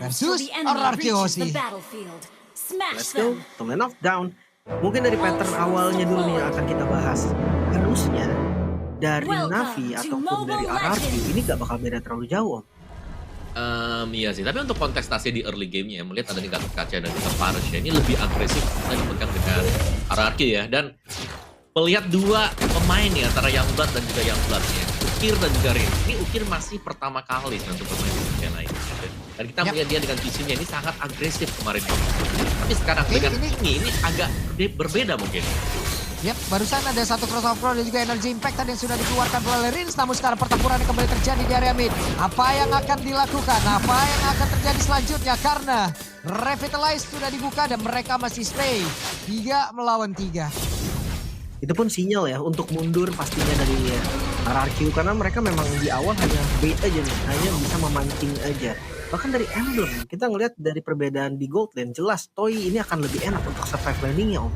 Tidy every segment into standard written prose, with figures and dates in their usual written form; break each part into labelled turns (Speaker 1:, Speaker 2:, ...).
Speaker 1: versus RRQ Hoshi.
Speaker 2: Let's go, to lane of down. Mungkin dari pattern awalnya dulu nih yang akan kita bahas. Harusnya dari Navi ataupun dari RRQ ini gak bakal beda terlalu jauh, Om.
Speaker 3: Iya sih, tapi untuk kontestasi di early game-nya, melihat ada nih Gatot Kaca dan juga Paris ya, ini lebih agresif kita dipegang dengan RRQ ya. Dan melihat dua pemain nih antara Youngblood dan juga Youngblood-nya, Ukir dan juga Rin. Ini Ukir masih pertama kali untuk bermain di dunia lain. Dan kita melihat dia dengan visinya ini sangat agresif kemarin. Tapi sekarang dengan ini agak berbeda mungkin.
Speaker 1: Yap, barusan ada satu crossover dan juga energy impact tadi yang sudah dikeluarkan oleh Rins. Namun sekarang pertempuran kembali terjadi di area mid. Apa yang akan dilakukan? Apa yang akan terjadi selanjutnya? Karena Revitalize sudah dibuka dan mereka masih stay 3 melawan 3.
Speaker 2: Itu pun sinyal ya untuk mundur pastinya dari RRQ. Karena mereka memang di awal hanya bait aja nih. Hanya bisa memancing aja. Bahkan dari Emblem, kita ngelihat dari perbedaan di Gold Lane. Jelas Toy ini akan lebih enak untuk survive landingnya, Om.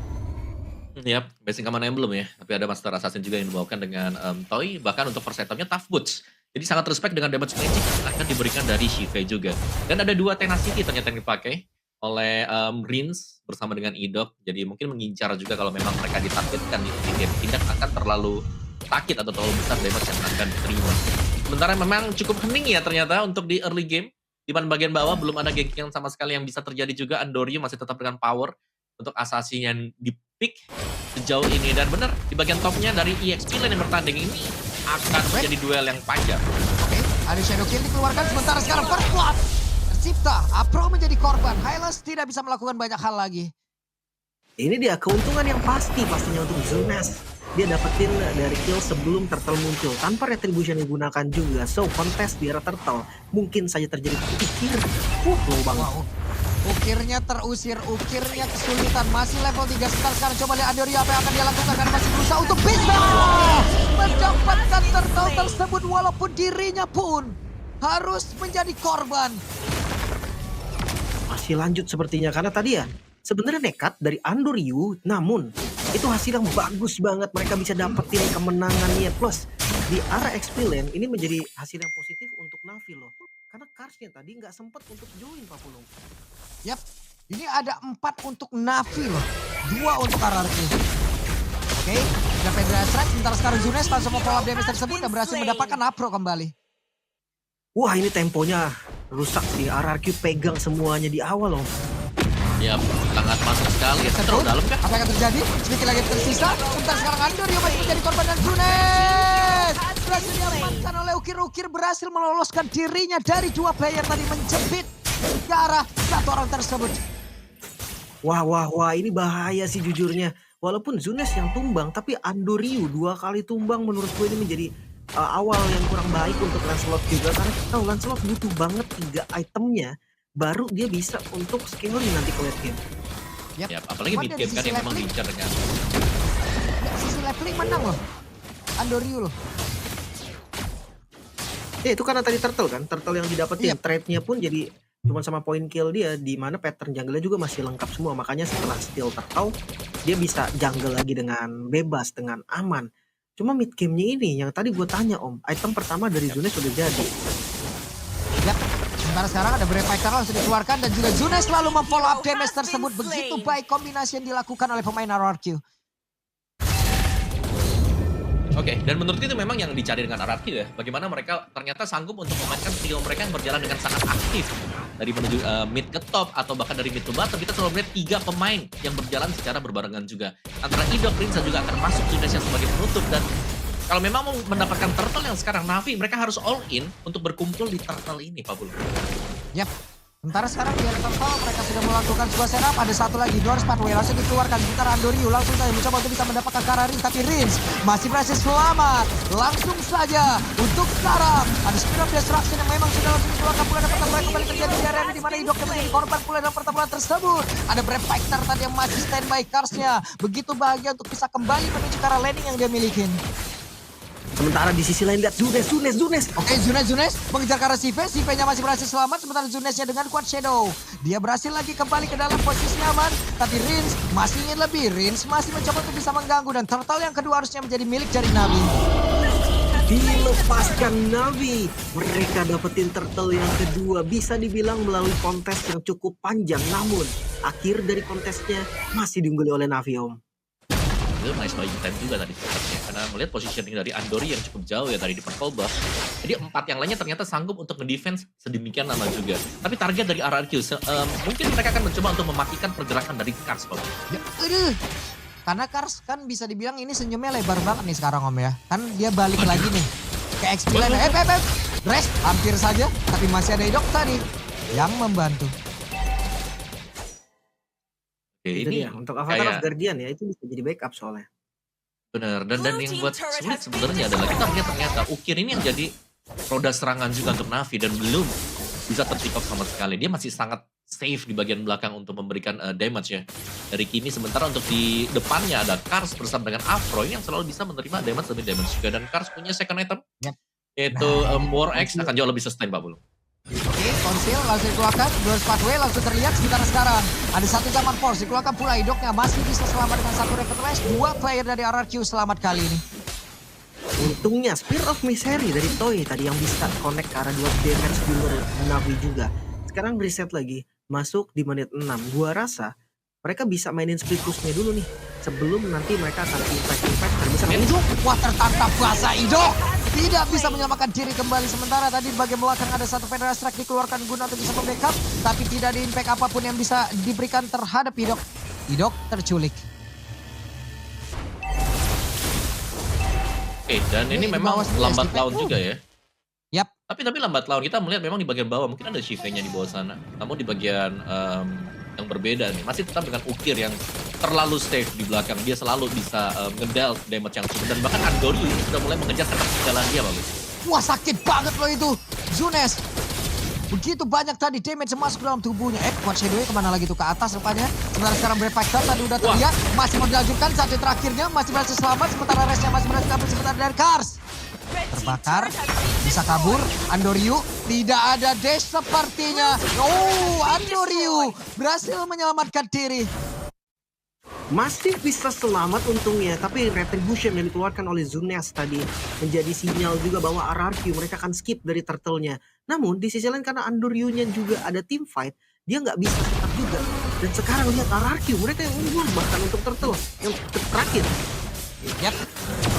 Speaker 3: Yap, basic command emblem ya. Tapi ada Master Assassin juga yang dibawakan dengan Toy. Bahkan untuk persetupnya Tough Boots. Jadi sangat respect dengan damage magic yang akan diberikan dari Shive juga. Dan ada 2 Tenacity ternyata yang dipakai oleh Rins bersama dengan Idok. Jadi mungkin mengincar juga kalau memang mereka ditargetkan di game. Tidak akan terlalu sakit atau terlalu besar damage yang akan diterima. Sementara memang cukup hening ya ternyata untuk di early game. Di bagian bawah belum ada ganking sama sekali yang bisa terjadi juga. Andoriu masih tetap dengan power untuk assassin yang di pick sejauh ini. Dan benar di bagian topnya dari EXP Lane yang bertanding ini akan menjadi duel yang panjang.
Speaker 1: Oke, ada Shadow Kill dikeluarkan sementara sekarang First Blood tercipta. Apro menjadi korban. Hylas tidak bisa melakukan banyak hal lagi.
Speaker 2: Ini dia keuntungan yang pastinya untuk Zunes. Dia dapetin dari kill sebelum Turtle muncul tanpa retribution digunakan juga. So contest di arah Turtle mungkin saja terjadi. Ukir, low banget.
Speaker 1: Wow. Ukirnya terusir, Ukirnya kesulitan. Masih level 3 sekarang coba lihat Andoriu apa yang akan dia lakukan karena masih berusaha untuk bisa mendapatkan Turtle tersebut walaupun dirinya pun harus menjadi korban.
Speaker 2: Masih lanjut sepertinya karena tadi ya sebenarnya nekat dari Andoriu, namun itu hasil yang bagus banget. Mereka bisa dapetin kemenangannya. Plus di arah XP Lane ini menjadi hasil yang positif untuk Navi loh. Karena Karsnya tadi nggak sempat untuk join Pak Pulung.
Speaker 1: Yap, ini ada 4 untuk Navi loh. 2 untuk RRQ. Oke, ada Pedra Strike. Sementara sekarang Zunes langsung memfollow up damage tersebut dan berhasil mendapatkan Apro kembali.
Speaker 2: Wah ini temponya rusak sih. RRQ pegang semuanya di awal loh.
Speaker 3: Ya, sangat masuk sekali. Terlalu dalam kah?
Speaker 1: Apa yang akan terjadi? Sedikit lagi tersisa. Sebentar sekarang Andoriu masih menjadi korban dan Zunes berhasil diamankan oleh Ukir. Ukir berhasil meloloskan dirinya dari 2 player tadi menjepit ke arah 1 orang tersebut.
Speaker 2: Wah ini bahaya sih jujurnya. Walaupun Zunes yang tumbang, tapi Andoriu 2 kali tumbang menurut gue ini menjadi awal yang kurang baik untuk Lancelot juga. Karena kita tahu Lancelot butuh banget 3 itemnya. Baru dia bisa untuk scaling nanti ke late game.
Speaker 3: Yap, apalagi mid game kan yang memang diincar dengan.
Speaker 1: Sisi leveling menang loh. Andoriu loh.
Speaker 2: Ya itu karena tadi Turtle kan. Turtle yang didapetin. Trade-nya pun jadi cuma sama point kill dia. Di mana pattern jungle-nya juga masih lengkap semua. Makanya setelah steal Turtle, dia bisa jungle lagi dengan bebas, dengan aman. Cuma mid game-nya ini yang tadi gue tanya Om. Item pertama dari Zunes sudah jadi.
Speaker 1: Yap. Sementara sekarang ada Brave Fighter langsung dikeluarkan dan juga Zunes selalu memfollow up damage tersebut. Begitu baik kombinasi yang dilakukan oleh pemain RRQ.
Speaker 3: Oke, dan menurut itu memang yang dicari dengan RRQ ya. Bagaimana mereka ternyata sanggup untuk memainkan trio mereka yang berjalan dengan sangat aktif. Dari menuju mid ke top atau bahkan dari mid to bottom. Kita selalu melihat 3 pemain yang berjalan secara berbarengan juga. Antara Idok, Rinsa juga akan masuk Zunes yang sebagai penutup. Dan kalau memang mau mendapatkan Turtle yang sekarang Navi, mereka harus all in untuk berkumpul di Turtle ini, Pak Bulu.
Speaker 1: Yap. Sementara sekarang di area Turtle mereka sudah melakukan sebuah setup. Ada satu lagi Doors Pathway langsung dikeluarkan. Sementara Andoriu langsung saja mencoba untuk bisa mendapatkan ke arah Rins. Tapi Rins masih berhasil selamat. Langsung saja untuk sekarang ada Spear of Destruction yang memang sudah langsung dikeluarkan. Pula dapat pertempuran kembali terjadi di area di mana Idok menjadi korban pula dalam pertempuran tersebut. Ada Brave Fighter tadi yang masih standby Karsnya. Begitu bahagia untuk bisa kembali menuju ke arah landing yang dia miliki.
Speaker 2: Sementara di sisi lain lihat Zunes.
Speaker 1: Oke, Zunes mengejar ke arah Shive. Shive-nya masih berhasil selamat. Sementara Zunesnya dengan kuat Shadow. Dia berhasil lagi kembali ke dalam posisi aman. Tapi Rins masih ingin lebih. Rins masih mencoba untuk bisa mengganggu. Dan Turtle yang kedua harusnya menjadi milik dari Navi.
Speaker 2: Dilepaskan Navi. Mereka dapetin turtle yang kedua. Bisa dibilang melalui kontes yang cukup panjang. Namun akhir dari kontesnya masih diungguli oleh Navi, Om.
Speaker 3: Itu nice buying time juga tadi sebenarnya. Karena melihat positioning dari Andori yang cukup jauh ya tadi di purple buff. Jadi 4 yang lainnya ternyata sanggup untuk ngedefense sedemikian lama juga. Tapi target dari RRQ, mungkin mereka akan mencoba untuk mematikan pergerakan dari Kars, Pak.
Speaker 1: Ya, aduh. Karena Kars kan bisa dibilang ini senyumnya lebar banget nih sekarang Om ya. Kan dia balik lagi nih ke XP Lane. Rest hampir saja. Tapi masih ada Idok tadi yang membantu.
Speaker 3: Oke,
Speaker 2: Itu
Speaker 3: ini
Speaker 2: dia. Untuk Avatar of
Speaker 3: kayak
Speaker 2: Guardian ya, itu bisa jadi backup soalnya.
Speaker 3: bener. Dan yang buat sulit sebenarnya adalah kita melihat ternyata Ukir ini yang jadi roda serangan juga untuk Navi dan belum bisa terpick up sama sekali. Dia masih sangat safe di bagian belakang untuk memberikan damage ya dari Kimi. Sementara untuk di depannya ada Kars bersama dengan Afro yang selalu bisa menerima damage demi damage juga. Dan Kars punya second item
Speaker 1: Yep.
Speaker 3: yaitu War X akan jauh lebih sustain Pak Bulu.
Speaker 1: Oke, konsil langsung dikeluarkan. Dua pathway langsung terlihat sekitar sekarang. Ada satu zaman force dikeluarkan pula. Idoknya masih bisa selamat dengan satu Revenant. Dua player dari RRQ selamat kali ini.
Speaker 2: Untungnya Spear of Misery dari Toy tadi yang bisa connect ke arah 2 damage dealer Navi juga. Sekarang reset lagi. Masuk di menit 6. Gua rasa mereka bisa mainin split push-nya dulu nih. Sebelum nanti mereka akan impact dan bisa mainin.
Speaker 1: Idok, wah tertangkap basah Idok. Tidak bisa menyelamatkan diri kembali. Sementara tadi di bagian belakang ada satu Federal Strike dikeluarkan guna untuk bisa membackup. Tapi tidak ada impact apapun yang bisa diberikan terhadap Idok. Idok terculik.
Speaker 3: Oke, dan ini
Speaker 1: Ini
Speaker 3: memang
Speaker 1: bawah sendiri,
Speaker 3: lambat
Speaker 1: SDK.
Speaker 3: laun juga ya.
Speaker 1: Yap.
Speaker 3: Tapi lambat laun kita melihat memang di bagian bawah mungkin ada Shive-nya di bawah sana. Namun di bagian yang berbeda nih, masih tetap dengan Ukir yang terlalu safe di belakang. Dia selalu bisa ngedel damage yang cukup. Dan bahkan Andori ini sudah mulai mengejar ketertinggalan dia, Pak.
Speaker 1: Wah sakit banget loh itu. Zunes. Begitu banyak tadi damage masuk dalam tubuhnya. Quad Shadow-nya kemana lagi tuh, ke atas rupanya. Sementara sekarang Brave Factor tadi udah terlihat. Masih mau dilanjutkan satu terakhirnya. Masih berhasil selamat. Sementara restnya masih berhasil kabur sebentar dari Kars. Terbakar. Bisa kabur. Andoriu. Tidak ada dash sepertinya. Oh, Andoriu berhasil menyelamatkan diri.
Speaker 2: Masih bisa selamat untungnya, tapi Retribution yang dikeluarkan oleh Zunes tadi menjadi sinyal juga bahwa RRQ mereka akan skip dari turtle-nya. Namun di sisi lain karena Andoriu-nya juga ada team fight, dia nggak bisa tetap juga. Dan sekarang lihat RRQ, mereka yang unggul bahkan untuk turtle yang terakhir.
Speaker 1: Yap,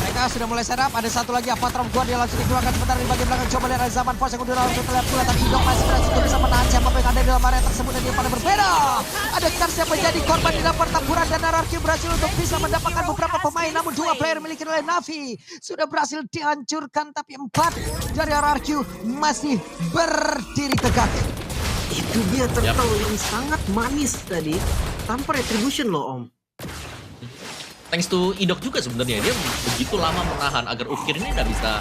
Speaker 1: mereka sudah mulai setup. Ada satu lagi Avatar of Guardian langsung dikeluarkan sebentar di bagian belakang. Coba lihat ada zaman force yang udah langsung terlihat pula. Tapi Idok masih berhasil untuk bisa menahan siapa yang ada di dalam area tersebut. Dan dia pada berbeda. Ada Kars yang menjadi korban di dalam pertempuran. Dan RRQ berhasil untuk bisa mendapatkan beberapa pemain. Namun dua player miliki oleh Navi sudah berhasil dihancurkan. Tapi 4 dari RRQ masih berdiri tegak.
Speaker 2: Itu dia turtle yang sangat manis tadi. Tanpa Retribution loh, Om.
Speaker 3: Thanks to Idok juga sebenarnya, dia begitu lama menahan agar Ukir ini nggak bisa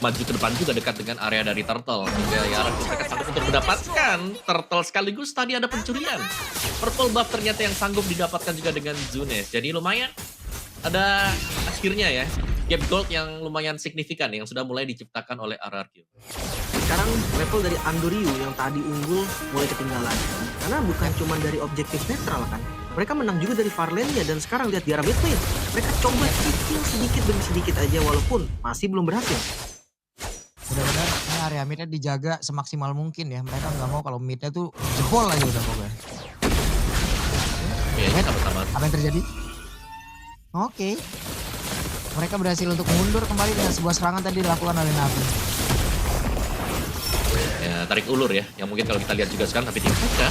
Speaker 3: maju ke depan juga dekat dengan area dari Turtle. Hingga ya mereka sanggup untuk mendapatkan Turtle sekaligus tadi ada pencurian. Purple buff ternyata yang sanggup didapatkan juga dengan Zunes. Jadi lumayan ada akhirnya ya gap gold yang lumayan signifikan yang sudah mulai diciptakan oleh RRQ.
Speaker 2: Sekarang level dari Andoriu yang tadi unggul mulai ketinggalan. Karena bukan cuma dari objektif netral kan. Mereka menang juga dari far lane-nya dan sekarang lihat di arah mid lane. Mereka coba kicil sedikit demi sedikit aja walaupun masih belum berhasil.
Speaker 1: Benar-benar ini area midnya dijaga semaksimal mungkin ya. Mereka nggak mau kalau midnya tuh jebol aja udah pokoknya.
Speaker 3: Ya, ini sama-sama.
Speaker 1: Apa yang terjadi? Oke. Mereka berhasil untuk mundur kembali dengan sebuah serangan tadi dilakukan oleh Navi.
Speaker 3: Ya, tarik ulur ya, yang mungkin kalau kita lihat juga sekarang tapi tidak buka.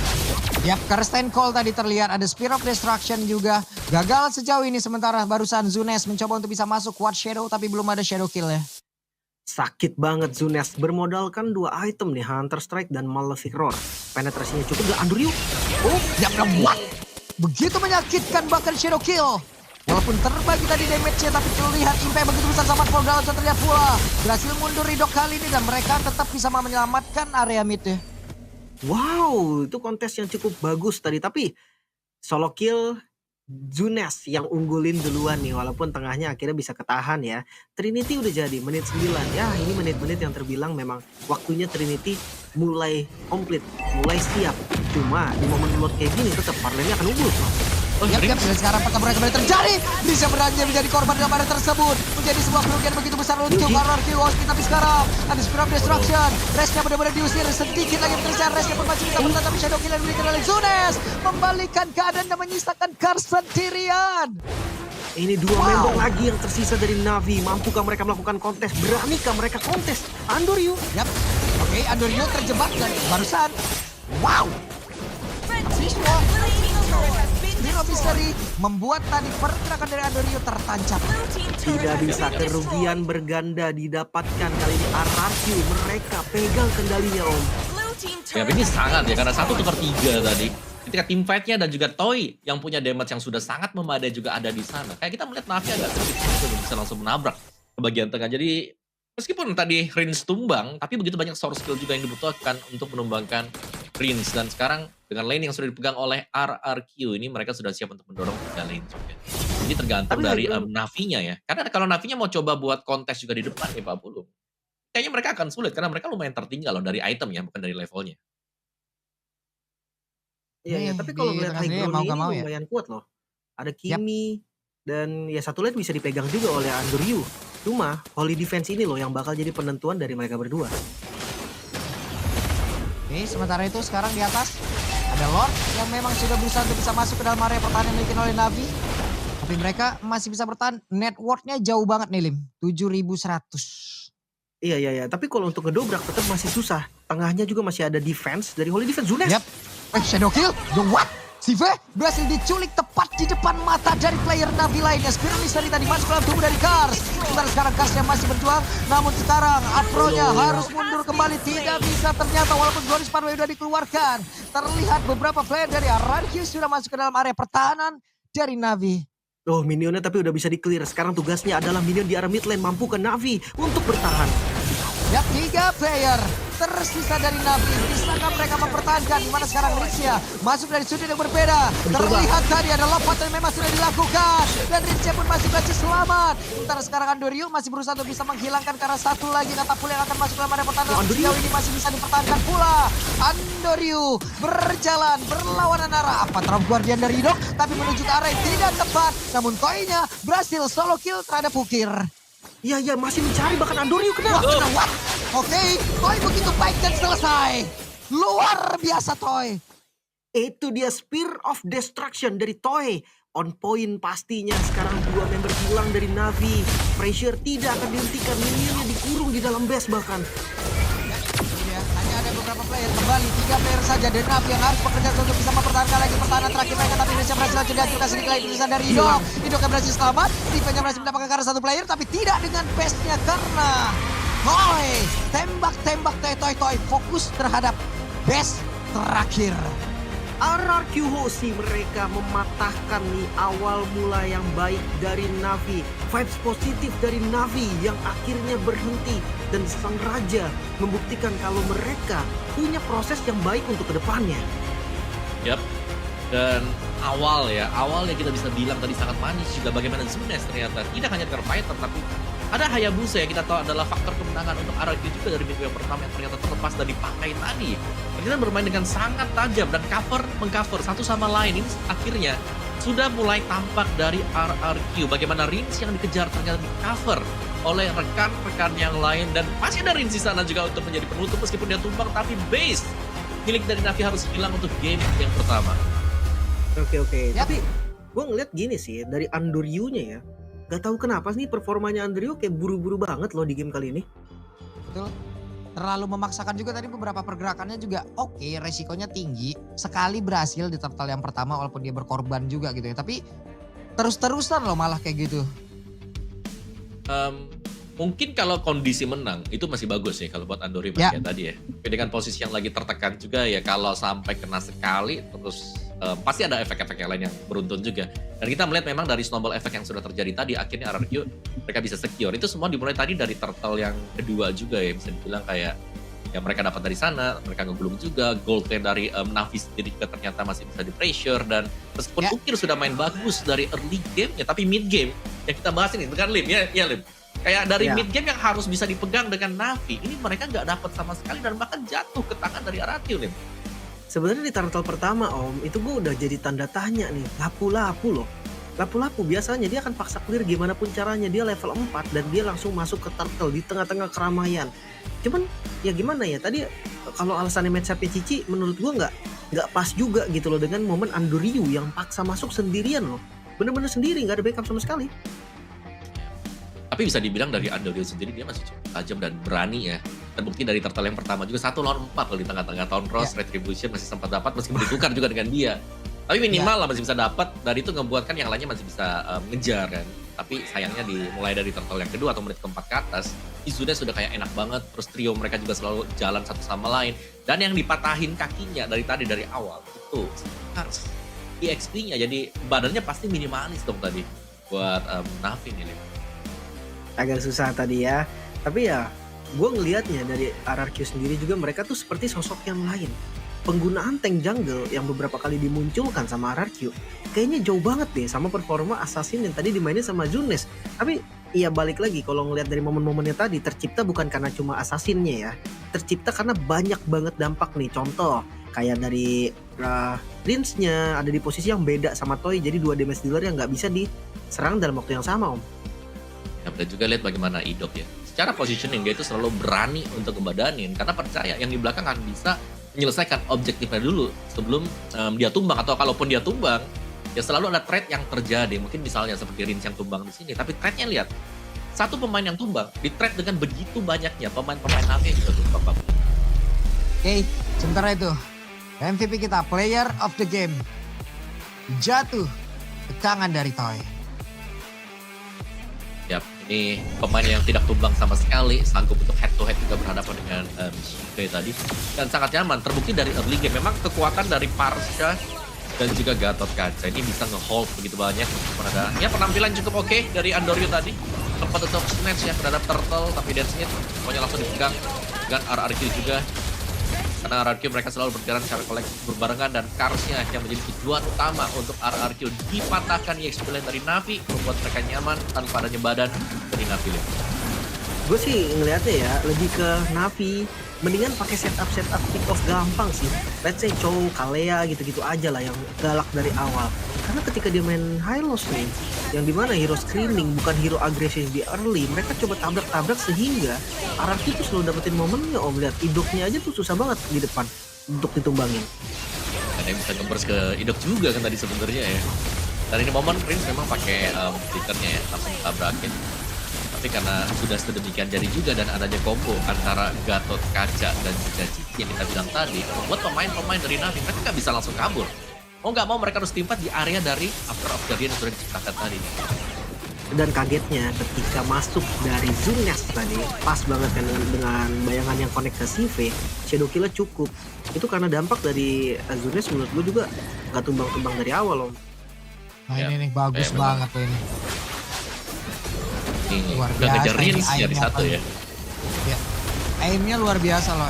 Speaker 1: Yap, Karsten Call tadi terlihat ada Spear of Destruction juga. Gagal sejauh ini sementara barusan Zunes mencoba untuk bisa masuk Quad Shadow tapi belum ada Shadow Kill ya.
Speaker 2: Sakit banget Zunes bermodalkan 2 item nih, Hunter Strike dan Malefic Roar. Penetrasinya cukup dan Andoriu.
Speaker 1: Oh, yap, what? Begitu menyakitkan bahkan Shadow Kill. Walaupun terbagi tadi damage-nya tapi terlihat impact begitu besar sama Forgal terlihat pula. Berhasil mundur Ridok kali ini dan mereka tetap bisa menyelamatkan area mid-nya.
Speaker 2: Wow, itu kontes yang cukup bagus tadi. Tapi solo kill Zunes yang unggulin duluan nih. Walaupun tengahnya akhirnya bisa ketahan ya. Trinity udah jadi menit 9. Ya ini menit-menit yang terbilang memang waktunya Trinity mulai komplit. Mulai siap. Cuma di momen Lord kayak gini tetap parlenya akan unggul.
Speaker 3: Oh,
Speaker 1: Yap,
Speaker 3: Rin.
Speaker 1: dan sekarang pertempuran kembali terjadi. Bisa beranjak menjadi korban dalam area tersebut. Menjadi sebuah kerugian begitu besar untuk RRQ Hosti. Tapi sekarang ada Spirit of Destruction. Resnya benar-benar diusir. Sedikit lagi tersiar. Resnya pun masih bisa bertahan. Tapi Shadow Kill yang diberikan oleh Zunes membalikan keadaan dan menyisakan Kars sendirian.
Speaker 2: Ini dua member lagi yang tersisa dari Navi. Mampukah mereka melakukan kontes? Beranikah mereka kontes? Andoryu.
Speaker 1: Yap. Oke, Andoryu terjebak dan barusan. Wow. Visual Hero Mystery membuat tadi pergerakan dari Andoryu tertancap.
Speaker 2: Tidak bisa, kerugian berganda didapatkan kali ini RRQ. Mereka pegang kendalinya, Om.
Speaker 3: Ya ini sangat ya, karena 1/3 tadi. Ketika tim fight-nya dan juga Toy yang punya damage yang sudah sangat memadai juga ada di sana. Kayak kita melihat Navi agak sedikit bisa langsung menabrak ke bagian tengah. Jadi meskipun tadi Rins tumbang, tapi begitu banyak source skill juga yang dibutuhkan untuk menumbangkan Rins. Dan sekarang dengan lane yang sudah dipegang oleh RRQ ini mereka sudah siap untuk mendorong tiga lane juga. Jadi tergantung
Speaker 2: Tapi
Speaker 3: dari
Speaker 2: lagi-
Speaker 3: Navi-nya ya. Karena kalau Navi-nya mau coba buat kontes juga di depan ya Pak Pulung. Kayaknya mereka akan sulit karena mereka lumayan tertinggal loh dari item ya, bukan dari levelnya.
Speaker 2: Iya,
Speaker 1: Nih,
Speaker 2: ya. Tapi kalau
Speaker 1: di
Speaker 2: ngeliat
Speaker 1: tengah
Speaker 2: high
Speaker 1: sini
Speaker 2: ground
Speaker 1: mau
Speaker 2: ini
Speaker 1: gak mau ya.
Speaker 2: lumayan kuat loh. Ada Kimi dan ya satu lane bisa dipegang juga oleh Andoryu. Cuma Holy Defense ini loh yang bakal jadi penentuan dari mereka berdua.
Speaker 1: Oke, sementara itu sekarang di atas ada Lord yang memang sudah berusaha untuk bisa masuk ke dalam area pertahanan yang dimiliki oleh Navi. Tapi mereka masih bisa bertahan. Net worth-nya jauh banget nih Lim. 7.100.
Speaker 2: Iya. Tapi kalau untuk ngedobrak tetap masih susah. Tengahnya juga masih ada defense dari Holy Defense. Zunes.
Speaker 1: Yap. Shadow Kill. The what? Sive berhasil diculik tepat di depan mata dari player Navi lainnya. Spirit Mystery tadi masuk ke dalam tubuh dari Kars. Sementara sekarang Kars yang masih berjuang. Namun sekarang Afro-nya harus mundur kembali. Tidak bisa ternyata walaupun Glorious Pathway sudah dikeluarkan. Terlihat beberapa player dari RRQ sudah masuk ke dalam area pertahanan dari Navi.
Speaker 2: Oh, minionnya tapi udah bisa di-clear. Sekarang tugasnya adalah minion di arah mid lane mampu ke Navi untuk bertahan.
Speaker 1: Ya, 3 player tersisa dari Navi. Bisakah mereka mempertahankan? Dimana sekarang Rinsya masuk dari sudut yang berbeda. Terlihat tadi ada lompat yang memang sudah dilakukan. Dan Rinsya pun masih berhasil selamat. Sementara sekarang Andoryu masih berusaha untuk bisa menghilangkan karena satu lagi katapult yang akan masuk dalam area pertahanan. Sejauh ini masih bisa dipertahankan pula. Andoryu berjalan berlawanan arah. Apa Trump Guardian dari Hidok? Tapi menuju ke arah yang tidak tepat. Namun Toy-nya berhasil solo kill terhadap Ukir.
Speaker 2: Iya, masih mencari bahkan Andoryu kena.
Speaker 1: What? Oke, Toy begitu baik dan selesai. Luar biasa Toy.
Speaker 2: Itu dia Spear of Destruction dari Toy. On point pastinya. Sekarang dua member hilang dari Navi. Pressure tidak akan dihentikan. Minionnya dikurung di dalam base bahkan.
Speaker 1: Ya, hanya ada beberapa player kembali. 3 player saja dan Navi yang harus bekerja untuk bisa mempertahankan lagi pertahanan terakhir mereka. Tapi Indonesia berhasil dihancurkan sedikit lagi tulisan dari Hidok. Hidok yang berhasil selamat. Defense berhasil mendapatkan karena satu player. Tapi tidak dengan base-nya karena Toy. Tembak-tembak Toy. Fokus terhadap base terakhir.
Speaker 2: RRQ Hoshi mereka mematahkan nih awal mula yang baik dari Navi. Vibes positif dari Navi yang akhirnya berhenti. Dan sang raja membuktikan kalau mereka punya proses yang baik untuk kedepannya.
Speaker 3: Yap. Dan awalnya kita bisa bilang tadi sangat manis juga bagaimana Zunes ternyata tidak hanya fighter tapi ada Hayabusa yang kita tahu adalah faktor kemenangan untuk RRQ juga dari minggu yang pertama yang ternyata terlepas dan dipakai tadi. Kita bermain dengan sangat tajam dan mengcover satu sama lain ini akhirnya sudah mulai tampak dari RRQ bagaimana Rins yang dikejar ternyata di cover oleh rekan-rekan yang lain dan masih ada Rins di sana juga untuk menjadi penutup meskipun dia tumbang tapi base milik dari Navi harus hilang untuk game yang pertama.
Speaker 2: Oke.
Speaker 1: Yap.
Speaker 2: Tapi gue ngeliat gini sih dari Andoryu-nya ya. Gak tahu kenapa nih performanya Andoryu kayak buru-buru banget loh di game kali ini.
Speaker 1: Betul. Terlalu memaksakan juga tadi beberapa pergerakannya juga oke, resikonya tinggi. Sekali berhasil di turtle yang pertama walaupun dia berkorban juga gitu ya. Tapi terus-terusan loh malah kayak gitu.
Speaker 3: Mungkin kalau kondisi menang itu masih bagus ya kalau buat Andoryu
Speaker 1: Ya.
Speaker 3: kayak tadi ya. Tapi dengan posisi yang lagi tertekan juga ya kalau sampai kena sekali terus pasti ada efek-efek yang lain yang beruntun juga. Dan kita melihat memang dari snowball effect yang sudah terjadi tadi akhirnya RRQ mereka bisa secure. Itu semua dimulai tadi dari turtle yang kedua juga ya bisa dibilang kayak ya mereka dapat dari sana, mereka ngegulung juga. Goldnya dari Navi sendiri juga ternyata masih bisa di pressure dan meskipun
Speaker 1: Ya.
Speaker 3: Ukir sudah main bagus dari early game-nya tapi mid game yang kita bahas ini bukan Lim ya Lim. Kayak dari
Speaker 2: Ya.
Speaker 3: mid game yang harus bisa dipegang dengan Navi, ini mereka nggak dapat sama sekali dan bahkan jatuh ke tangan dari RRQ, Lim.
Speaker 2: Sebenarnya di turtle pertama Om, itu gue udah jadi tanda tanya nih, lapu-lapu loh. Lapu-lapu biasanya dia akan paksa clear gimana pun caranya, dia level 4 dan dia langsung masuk ke turtle di tengah-tengah keramaian. Cuman ya gimana ya, tadi kalau alasannya match-up-nya Cici menurut gue nggak pas juga gitu loh dengan momen Andoryu yang paksa masuk sendirian loh. Bener-bener sendiri, nggak ada backup sama sekali.
Speaker 3: Tapi bisa dibilang dari Andoril sendiri dia masih cukup tajam dan berani ya. Terbukti dari turtle yang pertama juga 1 lawan 4 loh di tengah-tengah Town Cross, Retribution masih sempat dapat meskipun ditukar juga dengan dia. Tapi minimal lah masih bisa dapat, dari itu ngebuat kan yang lainnya masih bisa ngejar kan. Tapi sayangnya mulai dari turtle yang kedua atau menit keempat ke atas, Izune sudah kayak enak banget, terus trio mereka juga selalu jalan satu sama lain. Dan yang dipatahin kakinya dari awal itu harus EXP-nya, jadi badannya pasti minimalis dong tadi buat Na'Vi nih.
Speaker 2: Agak susah tadi ya. Tapi ya gue ngelihatnya dari RRQ sendiri juga mereka tuh seperti sosok yang lain. Penggunaan tank jungle yang beberapa kali dimunculkan sama RRQ kayaknya jauh banget deh sama performa Assassin yang tadi dimainin sama Zunes. Tapi ya balik lagi kalau ngelihat dari momen-momennya tadi, tercipta bukan karena cuma Assassinnya ya. Tercipta karena banyak banget dampak nih. Contoh kayak dari Rince-nya ada di posisi yang beda sama Toy, jadi 2 damage dealer yang nggak bisa diserang dalam waktu yang sama Om.
Speaker 3: Ya, dan juga lihat bagaimana Idok ya. Secara positioning dia itu selalu berani untuk ngebadanin karena percaya yang di belakang akan bisa menyelesaikan objektifnya dulu sebelum dia tumbang, atau kalaupun dia tumbang ya selalu ada trade yang terjadi. Mungkin misalnya seperti Rince yang tumbang di sini, tapi trade-nya lihat satu pemain yang tumbang di trade dengan begitu banyaknya pemain-pemain Na'Vi yang juga tumbang.
Speaker 1: Oke, sementara itu MVP kita, player of the game, jatuh ke tangan dari Toy.
Speaker 3: Yap, ini pemain yang tidak tumbang sama sekali, sanggup untuk head to head juga berhadapan dengan Shive tadi, dan sangat nyaman. Terbukti dari early game, memang kekuatan dari Parsha dan juga Gatot Kaca ini bisa nge-hold begitu banyak. Ada ya penampilan cukup oke dari Andoryu tadi, tempat untuk snatch ya terhadap turtle, tapi dance-nya pokoknya langsung dipegang dengan RRQ juga. Karena RRQ mereka selalu berjalan secara kolektif berbarengan, dan Karsnya yang menjadi tujuan utama untuk RRQ dipatahkan EXP lane dari Na'Vi, membuat mereka nyaman tanpa adanya badan dari Na'Vi lane.
Speaker 2: Gue sih ngelihatnya ya lebih ke Na'Vi mendingan pakai setup pick off gampang sih. Let's say Chow, Kalea gitu-gitu aja lah yang galak dari awal. Karena ketika dia main high loss nih, yang dimana hero screening bukan hero agresif di early, mereka coba tabrak-tabrak sehingga RRQ tuh selalu dapetin momennya Om. Lihat Idoknya aja tuh susah banget di depan untuk ditumbangin.
Speaker 3: Ada yang bisa ngembers ke Idok juga kan tadi sebenarnya ya. Dan ini momen Prince memang pakai flickernya ya, langsung tabrakin. Tapi karena sudah sedemikian jadi juga dan adanya combo antara Gatot Kaca dan juga Cici yang kita bilang tadi, membuat pemain-pemain dari Na'Vi mereka nggak bisa langsung kabur. Mau nggak mau mereka harus timpat di area dari After of Guardian yang sudah diciptakan tadi.
Speaker 2: Dan kagetnya ketika masuk dari Zunes tadi, pas banget kan dengan bayangan yang connect ke CV, Shadow Kill cukup. Itu karena dampak dari Zunes menurut gue juga nggak tumbang-tumbang dari awal Om.
Speaker 1: Nah ini nih bagus banget tuh ini. Luar
Speaker 3: Udah
Speaker 1: biasa
Speaker 3: ngejar
Speaker 1: ini
Speaker 3: Rince dari satu ya.
Speaker 1: Ya, aimnya luar biasa loh.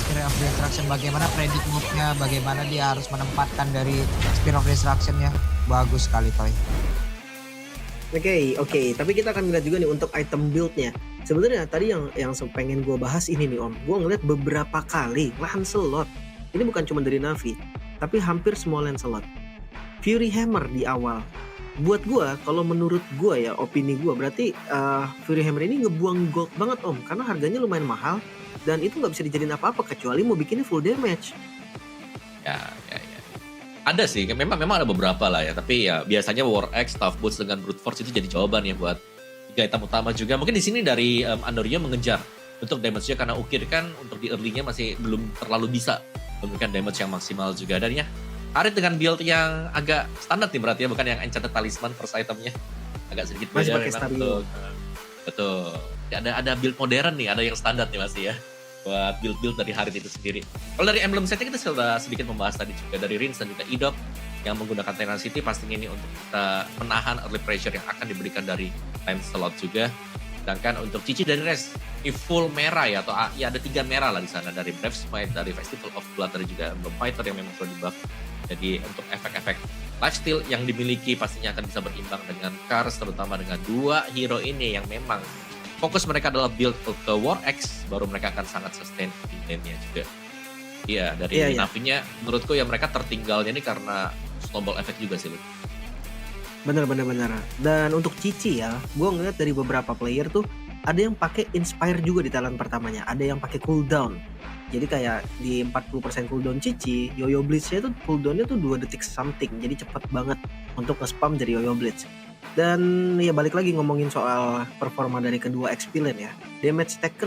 Speaker 1: Spear of Destruction, bagaimana predict move-nya, bagaimana dia harus menempatkan dari Spear of Destruction-nya. Bagus sekali Toy.
Speaker 2: Oke. Tapi kita akan lihat juga nih untuk item build-nya. Sebenarnya tadi yang pengen gue bahas ini nih Om. Gue ngeliat beberapa kali Lancelot. Ini bukan cuma dari Na'Vi, tapi hampir semua Lancelot. Fury Hammer di awal. Buat gue, kalau menurut gue ya, opini gue, berarti Fury Hammer ini ngebuang gold banget Om. Karena harganya lumayan mahal, dan itu nggak bisa dijadiin apa-apa, kecuali mau bikinnya full damage.
Speaker 3: Ya. Ada sih, memang ada beberapa lah ya. Tapi ya biasanya War Axe, Tough Boots dengan Brute Force itu jadi jawaban ya buat 3 item utama juga. Mungkin di sini dari Andoryu mengejar untuk damage-nya, karena Ukir kan untuk di early-nya masih belum terlalu bisa memberikan damage yang maksimal juga. Dan ya, Arit dengan build yang agak standar nih berarti ya, bukan yang Enchanted Talisman first itemnya. Agak sedikit
Speaker 2: masih
Speaker 3: beda
Speaker 2: pakai
Speaker 3: memang
Speaker 2: Stario.
Speaker 3: Betul. Ya, ada build modern nih, ada yang standar nih masih ya. Buat build-build dari Harit itu sendiri. Kalau dari emblem setnya kita sudah sedikit membahas tadi juga dari Rince dan juga Idok yang menggunakan Tenacity, pastinya ini untuk kita menahan early pressure yang akan diberikan dari time slot juga. Sedangkan untuk Cici dari Res, ini full merah ya, atau ya ada 3 merah lah di sana, dari Brave Smite, dari Festival of Blood, dari juga Emblem Fighter yang memang sudah di-buff. Jadi untuk efek-efek lifesteal yang dimiliki pastinya akan bisa berimbang dengan Kars, terutama dengan 2 hero ini yang memang fokus mereka adalah build ke War Axe, baru mereka akan sangat sustain di lane-nya juga. Iya,
Speaker 2: Iya,
Speaker 3: dari
Speaker 2: iya.
Speaker 3: Navinya menurutku ya mereka tertinggalnya ini karena snowball effect juga sih, Lu.
Speaker 2: Bener bener bener. Dan untuk Cici ya, gue ngeliat dari beberapa player tuh ada yang pakai inspire juga di talent pertamanya, ada yang pakai cooldown. Jadi kayak di 40% cooldown Cici, Yoyo Blitz-nya tuh cooldown-nya tuh 2 detik something. Jadi cepet banget untuk nge-spam dari Yoyo Blitz. Dan ya balik lagi ngomongin soal performa dari kedua XP lane ya. Damage taken